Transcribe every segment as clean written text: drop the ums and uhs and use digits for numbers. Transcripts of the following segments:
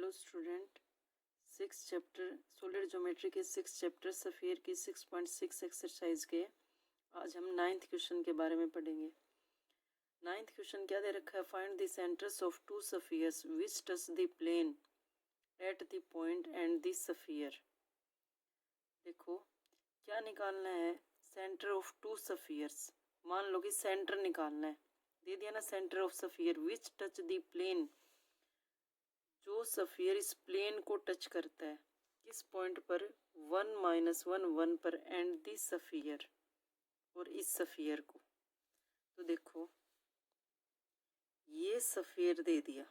Hello student, 6 chapter solid geometry के 6 chapter sphere की 6.6 exercise के आज हम 9th क्वेश्चन के बारे में पढ़ेंगे। 9th क्वेश्चन क्या दे रखा है? Find the centres of two spheres which touch the plane at the point and the sphere. देखो क्या निकालना है, सेंटर ऑफ टू सफ़ियर्स। मान लो कि सेंटर निकालना है, दे दिया ना, centre of sphere which touch the plane, जो सफ़ियर इस प्लेन को टच करता है किस पॉइंट पर, 1 - 1 1 पर, एंड दी सफ़ियर, और इस सफ़ियर को। तो देखो ये सफ़ियर दे दिया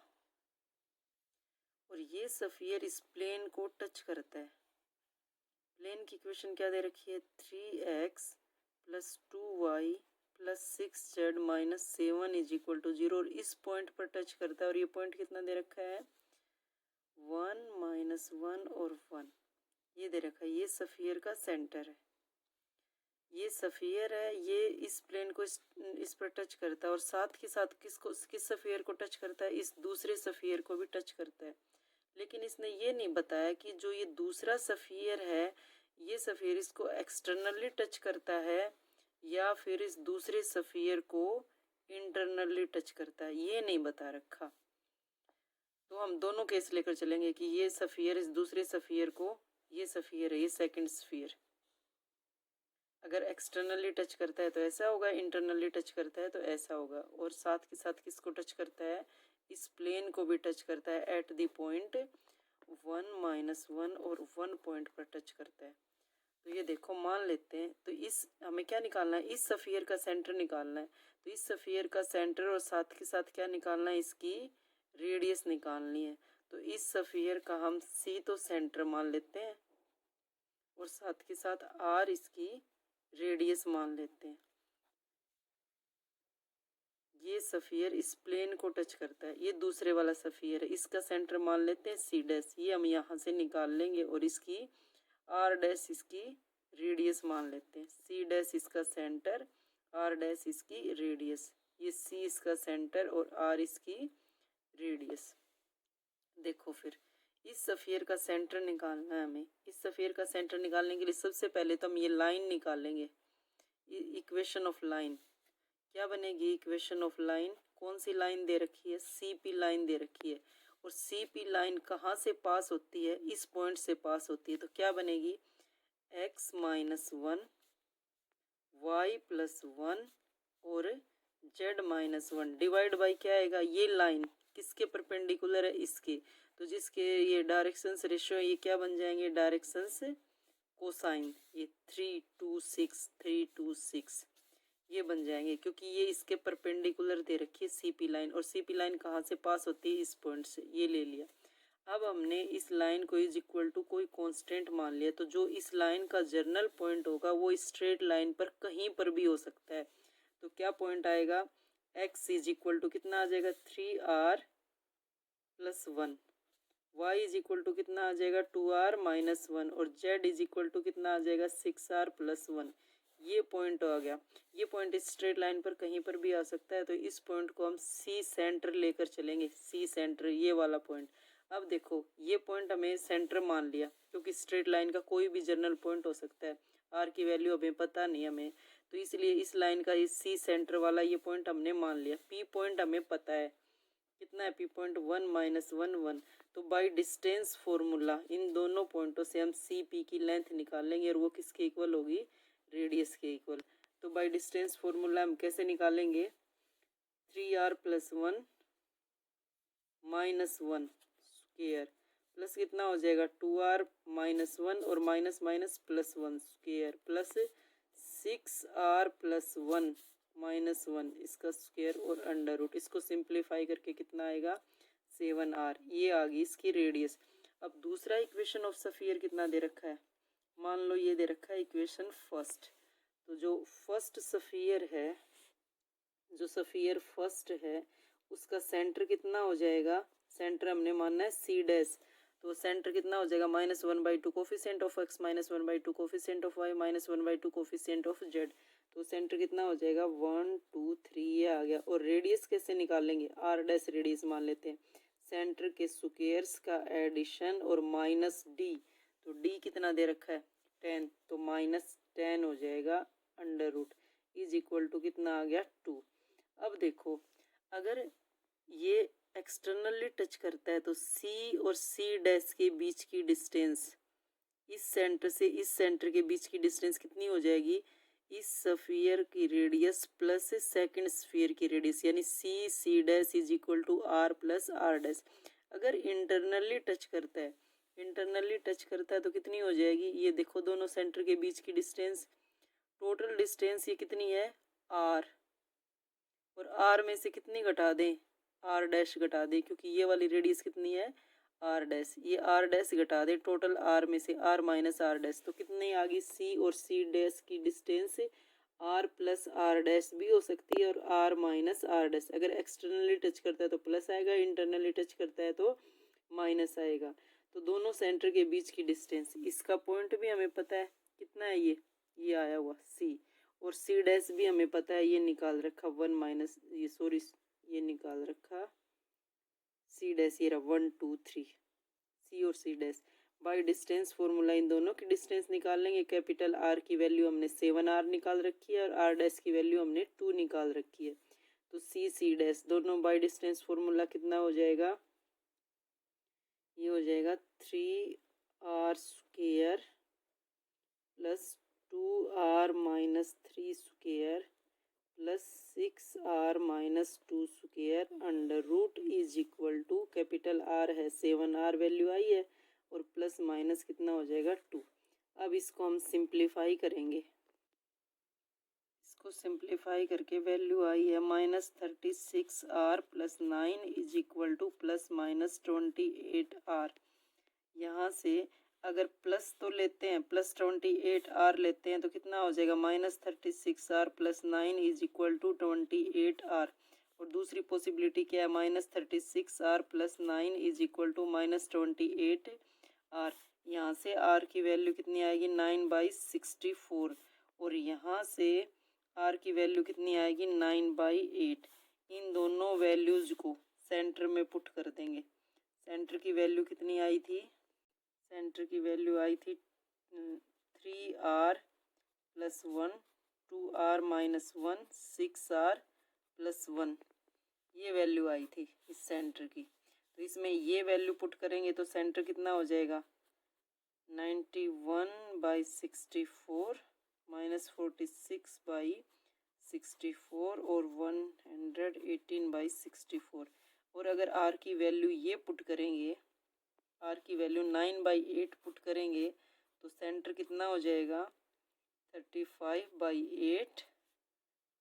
और ये सफ़ियर इस प्लेन को टच करता है। प्लेन की इक्वेशन क्या दे रखी है? 3x + 2y + 6z - 7 = 0, और इस पॉइंट पर टच करता है। और ये पॉइंट कितना दे रखा है? 1 - 1 और 1 ये दे रखा है। ये सफ़ियर का सेंटर है, ये सफ़ियर है, ये इस प्लेन को इस पर टच करता है और साथ के साथ किस सफ़ियर को टच करता है? इस दूसरे सफ़ियर को भी टच करता है। लेकिन इसने ये नहीं बताया कि जो ये दूसरा सफ़ियर है, ये सफ़ियर इसको एक्सटर्नली टच करता है या फिर इस दूसरे सफ़ियर को इंटरनली टच करता है, ये नहीं बता रखा। तो हम दोनों केस लेकर चलेंगे कि ये सफ़ियर इस दूसरे सफ़ियर को, ये सफ़ियर है, ये सेकंड सफ़ियर, अगर एक्सटर्नली टच करता है तो ऐसा होगा, इंटरनली टच करता है तो ऐसा होगा। और साथ के साथ किसको टच करता है? इस प्लेन को भी टच करता है एट द पॉइंट 1 - 1 और 1 पॉइंट पर टच करता है। तो ये देखो मान लेते हैं, तो इस हमें क्या निकालना है? इस सफ़ियर का सेंटर निकालना है। तो इस सफ़ियर का सेंटर और साथ के साथ क्या निकालना है? इसकी रेडियस निकालनी है। तो इस सफ़ियर का हम सी तो सेंटर मान लेते हैं और साथ के साथ आर इसकी रेडियस मान लेते हैं। ये सफ़ियर इस प्लेन को टच करता है, ये दूसरे वाला सफ़ियर है, इसका सेंटर मान लेते हैं सी डैश, ये हम यहाँ से निकाल लेंगे और इसकी आर डैश इसकी रेडियस मान लेते हैं। सी डैश इसका सेंटर, आर डैश इसकी रेडियस, ये सी इसका सेंटर और आर इसकी रेडियस। देखो फिर इस सफ़ियर का सेंटर निकालना है हमें। इस सफ़ियर का सेंटर निकालने के लिए सबसे पहले तो हम ये लाइन निकालेंगे, इक्वेशन ऑफ लाइन। क्या बनेगी इक्वेशन ऑफ लाइन? कौन सी लाइन दे रखी है? CP लाइन दे रखी है। और CP लाइन कहाँ से पास होती है? इस पॉइंट से पास होती है। तो क्या बनेगी? x - 1 y + 1 और z - 1 डिवाइड बाई क्या आएगा? ये लाइन किसके परपेंडिकुलर है? इसके। तो जिसके ये डायरेक्शंस रेशियो है, ये क्या बन जाएंगे? Directions cosine. ये 3 2 6 3 2 6 ये बन जाएंगे, क्योंकि ये इसके परपेंडिकुलर दे रखी है CP लाइन। और CP लाइन कहाँ से पास होती है? इस पॉइंट से। ये ले लिया। अब हमने इस लाइन को इज इक्वल टू कोई कांस्टेंट मान लिया। तो जो इस लाइन का जर्नल पॉइंट होगा वो स्ट्रेट लाइन पर कहीं पर भी हो सकता है। तो क्या पॉइंट आएगा? x इज इक्वल टू कितना आ जाएगा? 3r + 1, y is equal to कितना आ जाएगा? 2r - 1 और z इज इक्वल टू कितना आ जाएगा? 6r + 1। ये पॉइंट आ गया। ये पॉइंट इस स्ट्रेट लाइन पर कहीं पर भी आ सकता है। तो इस पॉइंट को हम सी सेंटर लेकर चलेंगे, सी सेंटर, ये वाला पॉइंट। अब देखो ये पॉइंट हमें सेंटर मान लिया, क्योंकि स्ट्रेट लाइन का कोई भी जर्नल पॉइंट हो सकता है। आर की वैल्यू हमें पता नहीं हमें, तो इसलिए इस लाइन का इस सी सेंटर वाला ये पॉइंट हमने मान लिया। पी पॉइंट हमें पता है कितना है? P point 1 - 1 1। तो बाई डिस्टेंस फॉर्मूला इन दोनों पॉइंटों से हम सी पी की लेंथ निकाल लेंगे और वो किसके इक्वल होगी? रेडियस के इक्वल। तो बाई डिस्टेंस फॉर्मूला हम कैसे निकालेंगे? 3r + 1 - 1 स्क्वायर प्लस कितना हो जाएगा? 2r - 1 और minus minus plus 1 square plus 6r + 1 - 1 इसका स्क्वायर और अंडर रूट। इसको सिंप्लीफाई करके कितना आएगा? 7r। ये आ गई इसकी रेडियस। अब दूसरा इक्वेशन ऑफ सफ़ियर कितना दे रखा है? मान लो ये दे रखा है इक्वेशन फर्स्ट। तो जो फर्स्ट सफ़ियर है, जो सफ़ियर फर्स्ट है, उसका सेंटर कितना हो जाएगा? सेंटर हमने मानना है सी डैश। तो सेंटर कितना हो जाएगा? -1/2 coefficient of x - 1/2 coefficient of y - 1/2 coefficient of z। तो सेंटर कितना हो जाएगा? 1 2 3 ये आ गया। और रेडियस कैसे निकालेंगे? r डैश रेडियस मान लेते हैं। सेंटर के स्क्वायर्स का एडिशन और माइनस डी, तो डी कितना दे रखा है 10, तो माइनस 10 हो जाएगा under root is equal to कितना आ गया 2। अब देखो अगर ये एक्सटर्नली टच करता है तो सी और सी डैश के बीच की डिस्टेंस, इस सेंटर से इस सेंटर के बीच की डिस्टेंस कितनी हो जाएगी, इस स्फीयर की रेडियस प्लस सेकंड स्फीयर की रेडियस, यानी C C dash is equal to R plus R dash. अगर इंटरनली टच करता है, इंटरनली टच करता है तो कितनी हो जाएगी, ये देखो दोनों सेंटर के बीच की डिस्टेंस, टोटल डिस्टेंस ये कितनी है आर, और आर में से कितनी घटा दें, आर डैश घटा दें, क्योंकि ये वाली रेडियस कितनी है आर डैश, ये आर डैश घटा दें टोटल आर में से, आर माइनस आर डैश, तो कितनी आ गई सी और सी डैश की distance R plus R dash भी हो सकती है और आर माइनस आर डैश। अगर एक्सटर्नली टच करता है तो प्लस आएगा, इंटरनली टच करता है तो माइनस आएगा। तो दोनों सेंटर के बीच की डिस्टेंस, इसका पॉइंट भी हमें पता है कितना है, ये आया हुआ सी, और सी डैश भी हमें पता है, ये निकाल रखा 1 माइनस ये सॉरी ये निकाल रखा सी डैश, ये रहा 1 2 3 सी और C dash. By distance formula इन दोनों की डिस्टेंस निकाल लेंगे। कैपिटल आर की वैल्यू हमने 7r निकाल रखी है और आर डैश की वैल्यू हमने 2 निकाल रखी है। तो सी सी डैश दोनों बाय डिस्टेंस फॉर्मूला कितना हो जाएगा, ये हो जाएगा 3r square plus 2r minus 3 square plus 6r minus 2 square under root is equal to, capital R है 7r वैल्यू आई है और प्लस माइनस कितना हो जाएगा 2। अब इसको हम सिंप्लीफाई करेंगे, इसको सिंप्लीफाई करके वैल्यू आई है minus 36r plus 9 is equal two plus minus 28r। यहाँ से अगर प्लस तो लेते हैं, प्लस 28r लेते हैं तो कितना हो जाएगा minus 36r plus 9 is equal to 28r। और दूसरी पॉसिबिलिटी क्या है, minus 36r plus 9 is equal to minus 28r। यहाँ से r की वैल्यू कितनी आएगी 9/64 और यहाँ से r की वैल्यू कितनी आएगी 9/8। इन दोनों वैल्यूज़ को सेंटर में पुट कर देंगे। सेंटर की वैल्यू कितनी आई थी, सेंटर की वैल्यू आई थी 3r plus 1 2r minus 1 6r plus 1, ये वैल्यू आई थी इस सेंटर की। तो इसमें ये वैल्यू पुट करेंगे तो सेंटर कितना हो जाएगा 91/64 माइनस 46/64 और 118/64। और अगर r की वैल्यू ये पुट करेंगे, r की वैल्यू 9/8 पुट करेंगे तो सेंटर कितना हो जाएगा 35/8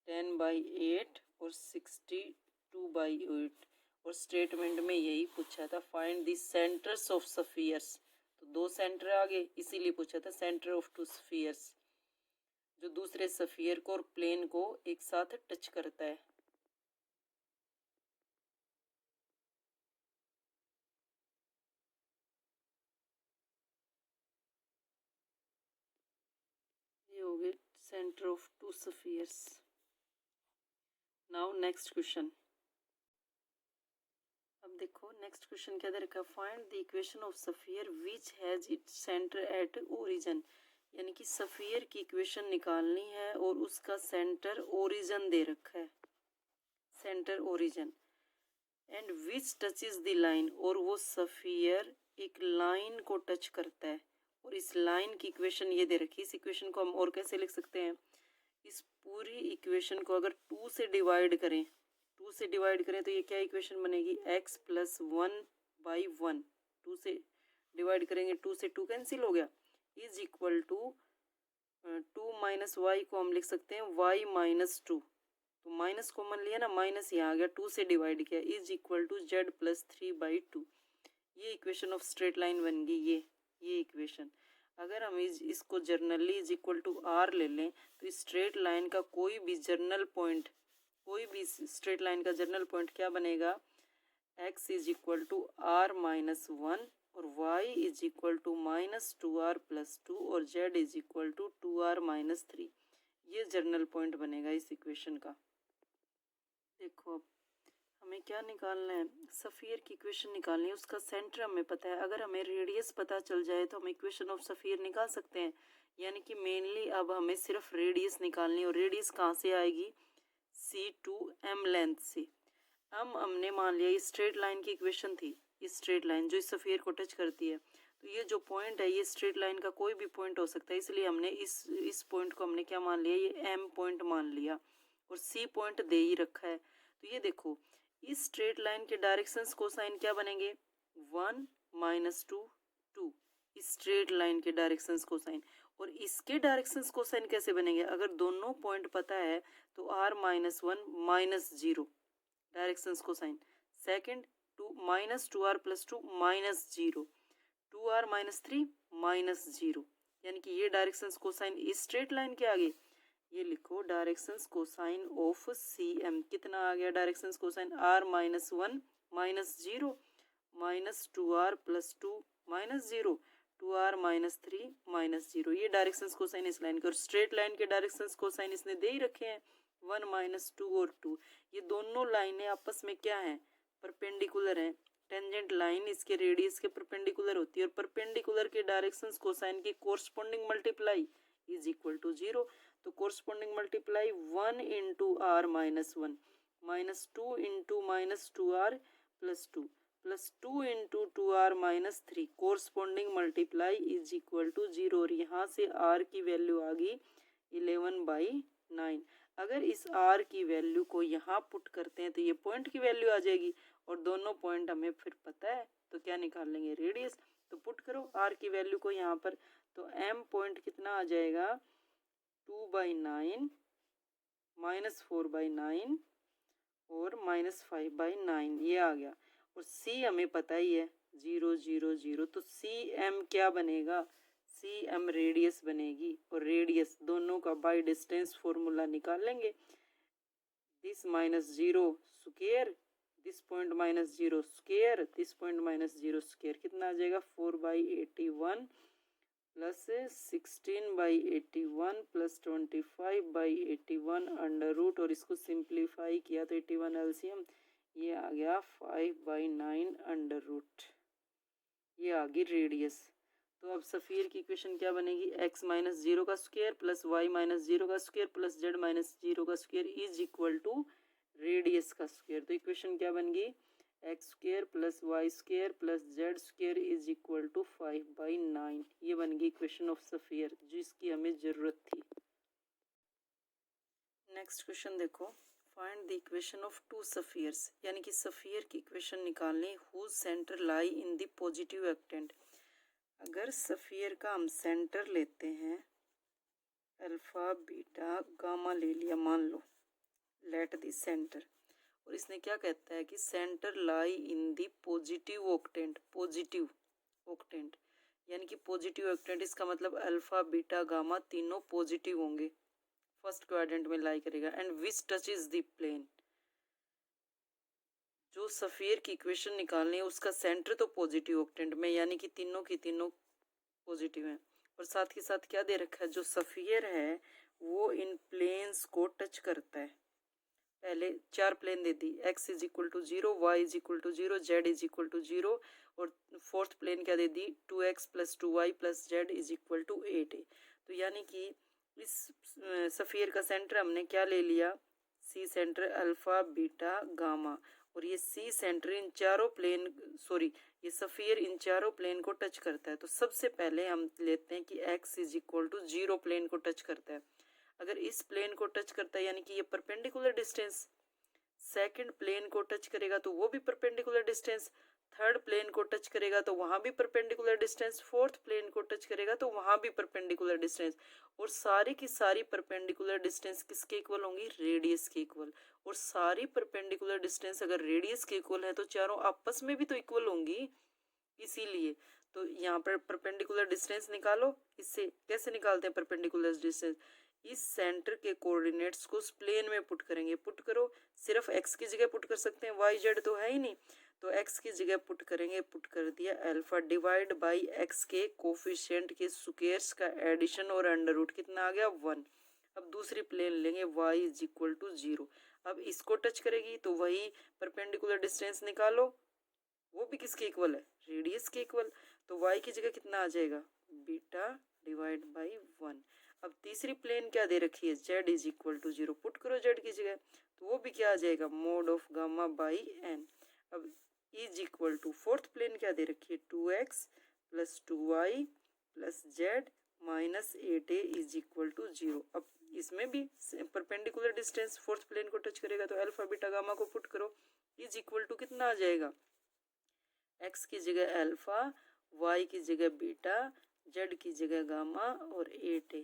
10/8 और 62/8। और स्टेटमेंट में यही पूछा था find the centres of spheres, तो दो सेंटर आ गए, इसीलिए पूछा था सेंटर ऑफ टू स्फीयर्स जो दूसरे स्फीयर को और प्लेन को एक साथ टच करता है। ये हो गए centre of to spheres. Now next question, अब देखो नेक्स्ट क्वेश्चन क्या दे रखा, find the equation of sphere which has its centre at origin, यानी कि स्फीयर की इक्वेशन निकालनी है और उसका सेंटर ओरिजिन दे रखा है, centre origin, and which touches the line, और वो स्फीयर एक लाइन को टच करता है और इस लाइन की इक्वेशन ये दे रखी है। इस इक्वेशन को हम और कैसे लिख सकते हैं, इस पूरी इक्वेशन को अगर 2 से डिवाइड करें, 2 से डिवाइड करें तो ये क्या इक्वेशन बनेगी x प्लस 1/1, 2 से डिवाइड करेंगे 2 से 2 कैंसिल हो गया, is equal to 2 minus Y को हम लिख सकते हैं y माइनस 2, तो माइनस कॉमन लिया ना, माइनस यहाँ आ गया, 2 से डिवाइड किया, is equal to z plus 3/2। ये इक्वेशन ऑफ स्ट्रेट लाइन बन गई, ये इक्वेशन। अगर हम इसको generally is equal to r ले लें तो इस स्ट्रेट लाइन का कोई भी जर्नल पॉइंट, कोई भी स्ट्रेट लाइन का जर्नल पॉइंट क्या बनेगा, x is equal to r minus 1 और y is equal to minus 2r plus 2 और z is equal to 2r minus 3। ये जर्नल पॉइंट बनेगा इस इक्वेशन का। देखो अब हमें क्या निकालना है, सफ़ियर की इक्वेशन निकालनी है, उसका सेंटर हमें पता है। अगर हमें रेडियस पता चल जाए तो हम इक्वेशन ऑफ सफ़ियर निकाल सकते हैं। यानी कि मेनली अब हमें सिर्फ रेडियस निकालनी है, और रेडियस कहाँ से आएगी, C2m लेंथ से। हमने मान लिया ये स्ट्रेट लाइन की इक्वेशन थी, ये स्ट्रेट लाइन जो इस सफ़ियर को टच करती है, तो ये जो पॉइंट है ये स्ट्रेट लाइन का कोई भी पॉइंट हो सकता है, इसलिए हमने इस पॉइंट को हमने क्या मान लिया, ये m पॉइंट मान लिया, और C पॉइंट दे ही रखा है। तो ये देखो, इस स्ट्रेट लाइन के डायरेक्शंस कोसाइन क्या बनेंगे, 1 -2 2, इस स्ट्रेट लाइन के डायरेक्शंस कोसाइन। और इसके डायरेक्शंस कोसाइन कैसे बनेंगे, अगर दोनों पॉइंट पता है तो r -1 -0 directions cosine. Second, 2 + 2 -0, 2r -3 -0, यानी कि ये डायरेक्शंस कोसाइन इस स्ट्रेट लाइन के आगे। ये लिखो डायरेक्शंस कोसाइन ऑफ CM कितना आ गया, directions cosine r -1 -0 -2r + 2 -0 2r -3 -0, ये डायरेक्शंस कोसाइन इस लाइन के। और स्ट्रेट लाइन के डायरेक्शंस कोसाइन इसने दे ही रखे हैं, 1 -2 और 2। ये दोनों लाइनें आपस में क्या हैं, परपेंडिकुलर हैं। टेंजेंट लाइन इसके रेडियस के परपेंडिकुलर होती है, और परपेंडिकुलर के डायरेक्शंस कोसाइन की corresponding multiply is equal to 0। तो corresponding multiply 1 × r -1 -2 × -2r + 2 +2 × 2r -3, corresponding multiply is equal to 0। और यहाँ से r की वैल्यू आ गई 11/9। अगर इस r की वैल्यू को यहाँ पुट करते हैं तो ये पॉइंट की वैल्यू आ जाएगी, और दोनों पॉइंट हमें फिर पता है, तो क्या निकाल लेंगे, रेडियस। तो पुट करो r की वैल्यू को यहाँ पर, तो m पॉइंट कितना आ जाएगा, 2/9 -4/9 और -5/9, ये आ गया। और c हमें पता ही है 0 0 0, तो CM क्या बनेगा, CM रेडियस बनेगी। और रेडियस दोनों का बाय डिस्टेंस फॉर्मूला निकाल लेंगे, this -0 square, this point -0 square, this point -0 square, कितना आ जाएगा, 4/81 + 16/81 + 25/81 अंडर रूट, और इसको सिंप्लीफाई किया तो 81 LCM, ये आ गया 5/9 अंडर रूट, ये आ गई रेडियस। तो अब सफ़ियर की इक्वेशन क्या बनेगी, x -0 का स्क्वायर + y -0 का स्क्वायर + z -0 का square is equal to radius का स्क्वायर। तो इक्वेशन क्या बन गई, x² + y² + z² is equal to 5/9, ये बन गई इक्वेशन ऑफ सफ़ियर जिसकी हमें ज़रूरत थी। नेक्स्ट क्वेश्चन देखो, find the equation of two spheres, यानी कि सफ़ियर की इक्वेशन निकालनी whose centre lie in the positive octant. अगर सफ़ियर का हम सेंटर लेते हैं, अल्फ़ा बीटा गामा ले लिया मान लो, लेट द सेंटर, और इसने क्या कहता है कि centre lie in the positive octant, positive octant यानी कि पॉजिटिव ऑक्टेंट, इसका मतलब अल्फा बीटा गामा तीनों पॉजिटिव होंगे, फर्स्ट क्वाड्रेंट में लाई करेगा। And which touch is the plane, जो सफ़ियर की इक्वेशन निकालनी है उसका सेंटर तो पॉजिटिव ऑक्टेंट में, यानी कि तीनों की तीनों पॉजिटिव हैं। और साथ ही साथ क्या दे रखा है, जो सफ़ियर है वो इन प्लेन्स को टच करता है। पहले 4 प्लेन दे दी, x is equal to 0, y is equal to 0, z is equal to 0, और फोर्थ प्लेन क्या दे दी, 2x + 2y + z is equal to 8 है। तो यानी कि इस सफ़ियर का सेंटर हमने क्या ले लिया, C centre alpha beta gamma, और ये C सेंटर इन चारों प्लेन, सॉरी ये सफ़ियर इन चारों प्लेन को टच करता है। तो सबसे पहले हम लेते हैं कि x is equal to 0 plane को टच करता है। अगर इस प्लेन को टच करता है यानी कि ये परपेंडिकुलर डिस्टेंस, सेकंड प्लेन को टच करेगा तो वो भी परपेंडिकुलर डिस्टेंस, थर्ड प्लेन को टच करेगा तो वहाँ भी परपेंडिकुलर डिस्टेंस, फोर्थ प्लेन को टच करेगा तो वहाँ भी परपेंडिकुलर डिस्टेंस, और सारी की सारी परपेंडिकुलर डिस्टेंस किसके इक्वल होंगी, रेडियस के इक्वल। और सारी परपेंडिकुलर डिस्टेंस अगर रेडियस के इक्वल है तो चारों आपस में भी तो इक्वल होंगी, इसीलिए तो यहाँ पर परपेंडिकुलर डिस्टेंस निकालो। इससे कैसे निकालते हैं परपेंडिकुलर डिस्टेंस, इस सेंटर के कोऑर्डिनेट्स को प्लेन में पुट करेंगे, पुट करो, सिर्फ x की जगह पुट कर सकते हैं, y z तो है ही नहीं, तो x की जगह पुट करेंगे, पुट कर दिया अल्फा डिवाइड बाई x के कोफिशिएंट के स्क्वायर्स का एडिशन और अंडर रूट, कितना आ गया 1। अब दूसरी प्लेन लेंगे y इज इक्वल टू 0, अब इसको टच करेगी तो वही परपेंडिकुलर डिस्टेंस निकालो, वो भी किसके इक्वल है, रेडियस के इक्वल। तो y की जगह कितना आ जाएगा, बीटा डिवाइड बाई 1। अब तीसरी प्लेन क्या दे रखी है, z is equal to 0, put करो z की जगह, तो वो भी क्या आ जाएगा, mod of gamma by n। अब is equal to fourth plane क्या दे रखी है, 2x plus 2y plus z minus 8a is equal to 0। अब इसमें भी परपेंडिकुलर डिस्टेंस फोर्थ प्लेन को टच करेगा, तो अल्फा बीटा गामा को पुट करो, इज इक्वल टू कितना आ जाएगा, x की जगह अल्फा, y की जगह बीटा, z की जगह गामा और 8a,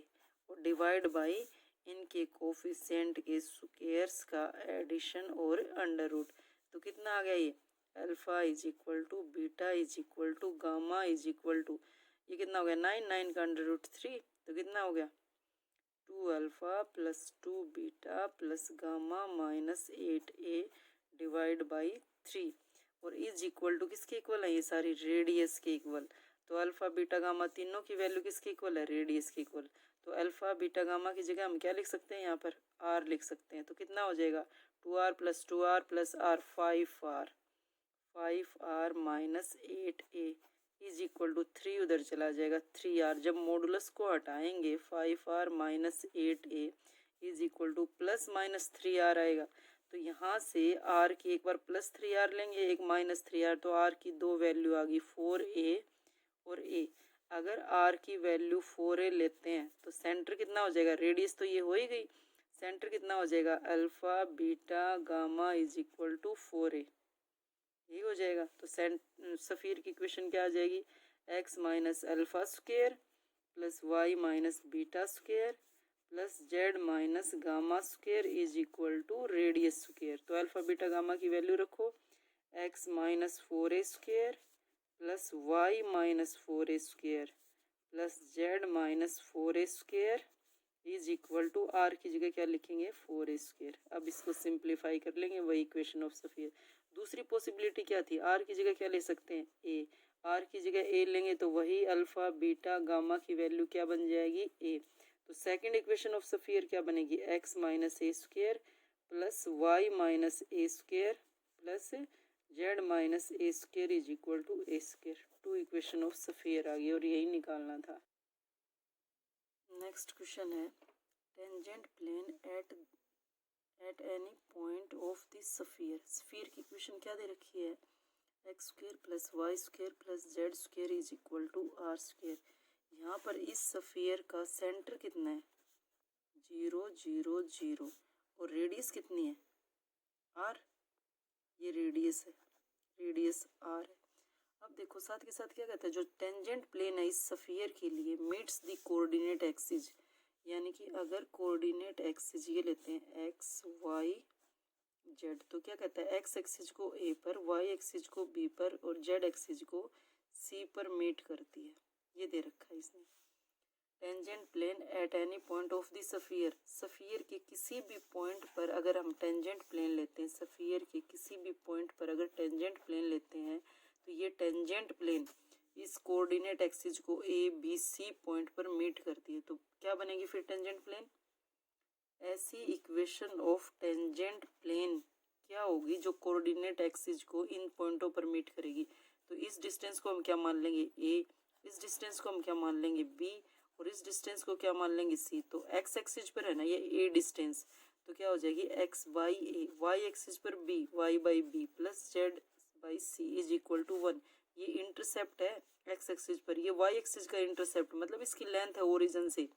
और डिवाइड बाई इनके कोफिशिएंट के स्क्वायर्स का एडिशन और अंडर रूट। तो कितना आ गया ये, alpha is equal to beta is equal to gamma is equal to, ये कितना हो गया 9, 9 का अंडर रूट 3, तो कितना हो गया 2 alpha plus 2 beta plus gamma minus 8a divide by 3, और इज इक्वल टू किसके इक्वल है, ये सारी रेडियस के इक्वल। तो अल्फा बीटा गामा तीनों की वैल्यू किसके इक्वल है, रेडियस के इक्वल। तो अल्फा बीटा गामा की जगह हम क्या लिख सकते हैं, यहाँ पर r लिख सकते हैं। तो कितना हो जाएगा 2r plus 2r plus r 5r minus 8a is equal to 3 उधर चला जाएगा 3r। जब मॉडुलस को हटाएंगे 5r minus 8a is equal two plus minus 3r आएगा। तो यहाँ से r की एक बार प्लस 3r लेंगे, एक माइनस 3r, तो r की दो वैल्यू आ गई 4a और a। अगर r की वैल्यू 4a लेते हैं तो सेंटर कितना हो जाएगा, रेडियस तो ये हो ही गई, सेंटर कितना हो जाएगा, alpha beta gamma is equal to 4a, यही हो जाएगा। तो सफ़ीर की इक्वेशन क्या आ जाएगी, x minus alpha square plus y minus beta square plus z minus gamma square is equal to radius square. तो अल्फा बीटा गामा की वैल्यू रखो, x minus 4a square plus y minus 4a square plus z minus 4a square is equal to r की जगह क्या लिखेंगे, 4a square. अब इसको simplify कर लेंगे, वही इक्वेशन ऑफ सफ़ीर। दूसरी पॉसिबिलिटी क्या थी, r की जगह क्या ले सकते हैं, a, r की जगह a लेंगे तो वही अल्फा बीटा गामा की वैल्यू क्या बन जाएगी, a। तो सेकंड इक्वेशन ऑफ सफ़ीर क्या बनेगी, x minus a square plus y minus a square plus z minus a square is equal to a square. Two equation of sphere आ गई और यही निकालना था। नेक्स्ट क्वेश्चन है, tangent plane at any point of this sphere. Sphere की equation क्या दे रखी है, x square plus y square plus z square is equal to r square. यहाँ पर इस सफ़ीर का सेंटर कितना है, 0 0 0, और रेडियस कितनी है, आर, ये रेडियस है, रेडियस आर है। अब देखो साथ के साथ क्या कहता है, जो टेंजेंट प्लेन है इस सफ़ीर के लिए मीट्स द कोऑर्डिनेट एक्सिस, यानी कि अगर कोऑर्डिनेट एक्सिस ये लेते हैं एक्स वाई जेड, तो क्या कहता है एक्स एक्सिस को ए पर, वाई एक्सिस को बी पर और जेड एक्सिस को सी पर मीट करती है, ये दे रखा है इसने। Tangent plane at any point of the sphere, sphere के किसी भी पॉइंट पर अगर हम टेंजेंट प्लेन लेते हैं, सफ़ीर के किसी भी पॉइंट पर अगर टेंजेंट प्लेन लेते हैं तो ये टेंजेंट प्लेन इस कोऑर्डिनेट एक्सिस को ए बी सी पॉइंट पर मीट करती है। तो क्या बनेगी फिर टेंजेंट प्लेन, ऐसी इक्वेशन ऑफ टेंजेंट प्लेन क्या होगी जो कोऑर्डिनेट एक्सिस को इन पॉइंटों पर मीट करेगी। तो इस डिस्टेंस को हम क्या मान लेंगे, ए, इस डिस्टेंस को हम क्या मान लेंगे, बी, और इस डिस्टेंस को क्या मान लेंगे, सी। तो एक्स एक्सिस पर है ना ये ए डिस्टेंस, तो क्या हो जाएगी x by a, y axis पर बी, y by b plus z by c is equal to 1। ये इंटरसेप्ट है एक्स एक्सिस पर, ये वाई एक्सिस का इंटरसेप्ट, मतलब इसकी लेंथ है ओरिजिन से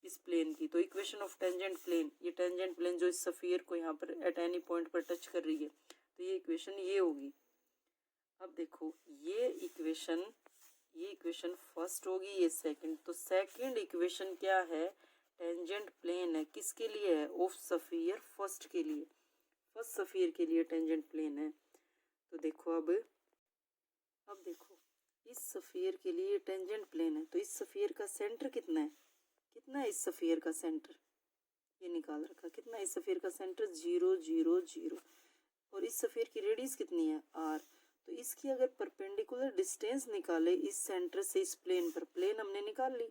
इस प्लेन की। तो इक्वेशन ऑफ टेंजेंट प्लेन, ये टेंजेंट प्लेन जो इस सफ़ीर को यहाँ पर एट एनी पॉइंट पर टच कर रही है, तो ये इक्वेशन ये होगी। अब देखो ये इक्वेशन फर्स्ट होगी, ये सेकंड। तो सेकंड इक्वेशन क्या है, टेंजेंट प्लेन है, किसके लिए है, ऑफ सफ़ीर फर्स्ट के लिए, फर्स्ट सफ़ीर के लिए टेंजेंट प्लेन है। तो देखो अब देखो इस सफ़ीर के लिए टेंजेंट प्लेन है, तो इस सफ़ीर का सेंटर कितना है, कितना है इस सफ़ीर का सेंटर, ये निकाल रखा, कितना है इस सफ़ीर का सेंटर, 0 0 0, और इस सफ़ीर की रेडियस कितनी है, आर। तो इसकी अगर परपेंडिकुलर डिस्टेंस निकाले इस सेंटर से इस प्लेन पर, प्लेन हमने निकाल ली,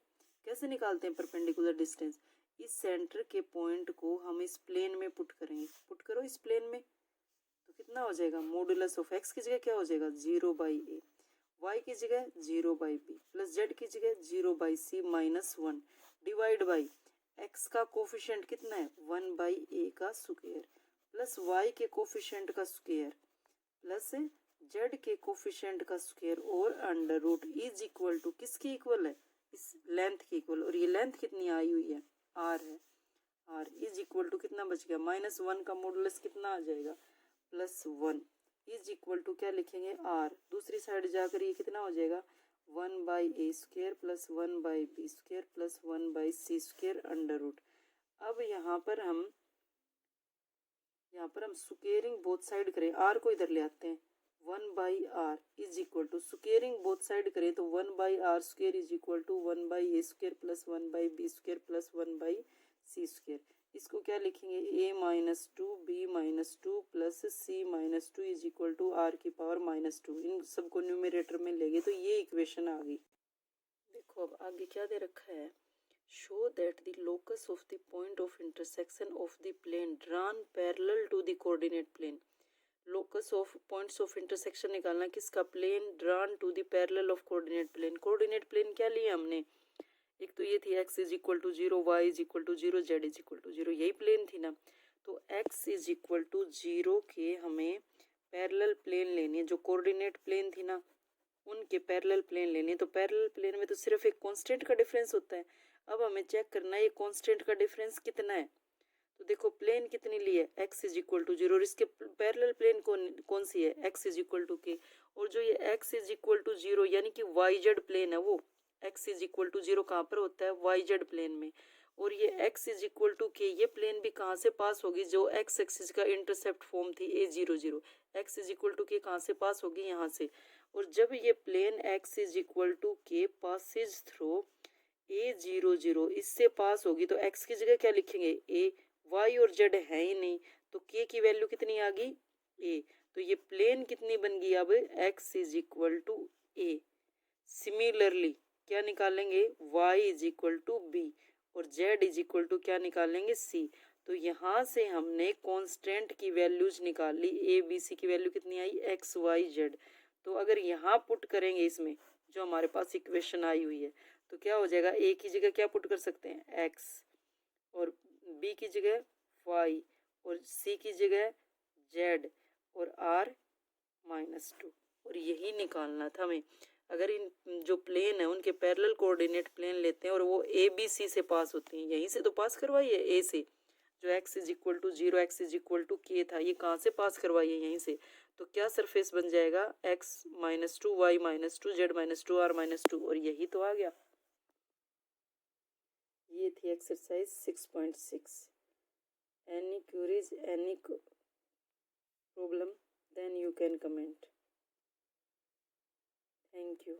कैसे निकालते हैं परपेंडिकुलर डिस्टेंस, इस सेंटर के पॉइंट को हम इस प्लेन में पुट करेंगे। पुट करो इस प्लेन में, तो कितना हो जाएगा, मॉडुलस ऑफ एक्स की जगह क्या हो जाएगा 0/a, वाई की जगह 0/b प्लस जेड की जगह 0/c minus 1 divide by x का कोफिशिएंट कितना है 1/a का स्क्वायर प्लस वाई के कोफिशिएंट का स्क्वायर प्लस जेड के कोफिशिएंट का स्क्वायर और under root is equal to किसकी इक्वल है, इस लेंथ की इक्वल। और ये लेंथ कितनी आई हुई है r है, r इज इक्वल टू कितना बच गया -1 का मॉडुलस कितना आ जाएगा +1 इज इक्वल टू क्या लिखेंगे r, दूसरी साइड जाकर ये कितना हो जाएगा 1/a² plus 1/b² plus 1/c² under root. अब यहाँ पर हम स्क्वेयरिंग बोथ साइड करें, r को इधर ले आते हैं 1/r is equal to squaring both side करें तो 1/r² is equal to 1/a² plus 1/b² plus 1/c²। इसको क्या लिखेंगे a-2 b-2 plus c-2 is equal to r⁻²। इन सबको न्यूमरेटर में लेंगे तो ये इक्वेशन आ गई। देखो अब आगे क्या दे रखा है, show that the locus of the point of intersection of the plane drawn parallel to the coordinate plane। locus of points of intersection निकालना किसका, plane drawn to the parallel of coordinate plane। coordinate plane क्या लिया हमने, एक तो ये थी x is equal to 0, y is equal to 0, z is equal to 0, यही प्लेन थी ना। तो x इज इक्वल टू 0 के हमें पैरेलल प्लेन लेनी है, जो कोऑर्डिनेट प्लेन थी ना उनके पैरेलल प्लेन लेने। तो पैरेलल प्लेन में तो सिर्फ एक कांस्टेंट का डिफरेंस होता है। अब हमें चेक करना है ये कांस्टेंट का डिफरेंस कितना है। तो देखो प्लेन कितनी ली है x इज इक्वल टू 0 और इसके पैरेलल प्लेन कौन सी है x is equal to k। और जो ये x इज इक्वल टू 0 यानी कि yz प्लेन है, वो x इज इक्वल टू 0 कहाँ पर होता है yz प्लेन में। और ये x is equal to k ये प्लेन भी कहाँ से पास होगी, जो x एक्सिस का इंटरसेप्ट फॉर्म थी a00, x is equal to k कहाँ से पास होगी, यहाँ से। और जब ये plane x is equal to k passes through a00 इससे पास होगी तो x की जगह क्या लिखेंगे a, y और z है ही नहीं तो k की वैल्यू कितनी आ गई a। तो ये प्लेन कितनी बन गई अब x is equal to a। Similarly क्या निकालेंगे y is equal to b और z इज इक्वल टू क्या निकालेंगे c। तो यहाँ से हमने कांस्टेंट की वैल्यूज निकाल ली, a b c की वैल्यू कितनी आई x y z। तो अगर यहाँ पुट करेंगे इसमें जो हमारे पास इक्वेशन आई हुई है तो क्या हो जाएगा, a की जगह क्या पुट कर सकते हैं x और b की जगह y और c की जगह z और r-2 और यही निकालना था हमें। अगर इन जो प्लेन है उनके पैरेलल कोऑर्डिनेट प्लेन लेते हैं और वो ए बी सी से पास होती हैं, यहीं से तो पास करवाइए ए से, जो x is equal to 0 x is equal to k था ये कहाँ से पास करवाइए यहीं से। तो क्या सरफेस बन जाएगा x-2 y-2 z-2 r-2 और यही तो आ गया। ये थी exercise 6.6। Any queries any problem then you can comment. Thank you.